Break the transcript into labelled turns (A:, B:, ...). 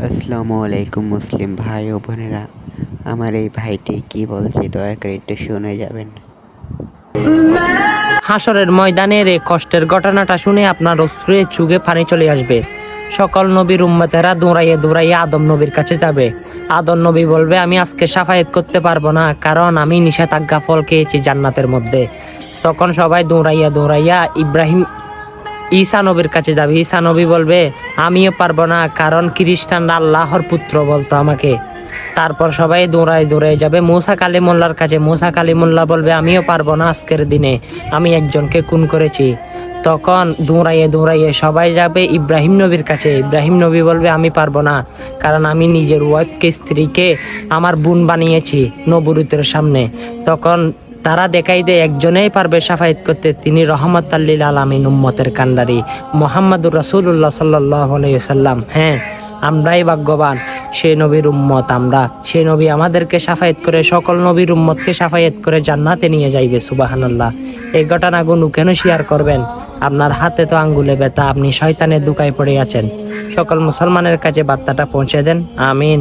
A: আসসালামু আলাইকুম মুসলিম ভাই ও বোনেরা, আমার এই ভাইটি কি বলছে দয়া করে একটু শুনে যাবেন।
B: হাসরের ময়দানের এই কষ্টের ঘটনাটা শুনে আপনার অশ্রুয়ে চুগে পানি চলে আসবে। সকল নবীর উম্মতেরা দৌড়াইয়ে দৌড়াইয়ে আদম নবীর কাছে যাবে। আদম নবী বলবে, আমি আজকে সাফায়েত করতে পারবো না, কারণ আমি নিষেধাজ্ঞা ফল খেয়েছি জান্নাতের মধ্যে। তখন সবাই দৌড়াইয়া দৌড়াইয়া ঈসা নবীর কাছে যাবে। ঈসা নবী বলবে, আমিও পারবো না, কারণ খ্রিস্টানরা আল্লাহর পুত্র বলতো আমাকে। তারপর সবাই দৌড়ায় যাবে মুসা কালিমুল্লাহর কাছে। মুসা কালিমুল্লাহ বলবে, আমিও পারবো না, আজকের দিনে আমি একজনকে খুন করেছি। তখন দৌড়াইয়ে সবাই যাবে ইব্রাহিম নবীর কাছে। ইব্রাহিম নবী বলবে, আমি পারবো না, কারণ আমি নিজের ওয়াইফকে, স্ত্রীকে আমার বোন বানিয়েছি নবুরুতের সামনে। তখন তারা দেখাই দেয় একজনেই পারবে সাফায়েত করতে, তিনি রহমতাল লিল আলামিন উম্মতের কান্ডারি মুহাম্মাদুর রাসূলুল্লাহ সাল্লাল্লাহু আলাইহি ওয়াসাল্লাম। হ্যাঁ, আমরাই ভাগ্যবান, সেই নবীর উম্মত আমরা। সেই নবী আমাদেরকে সাফায়েত করে, সকল নবীর উম্মতকে সাফায়েত করে জান্নাতে নিয়ে যাইবে। সুবহানাল্লাহ। এই ঘটনাগুলো কেন শেয়ার করবেন? আপনার হাতে তো আঙ্গুলে ব্যথা, আপনি শয়তানের দুকায় পড়ে আছেন। সকল মুসলমানের কাছে বার্তাটা পৌঁছে দেন। আমিন।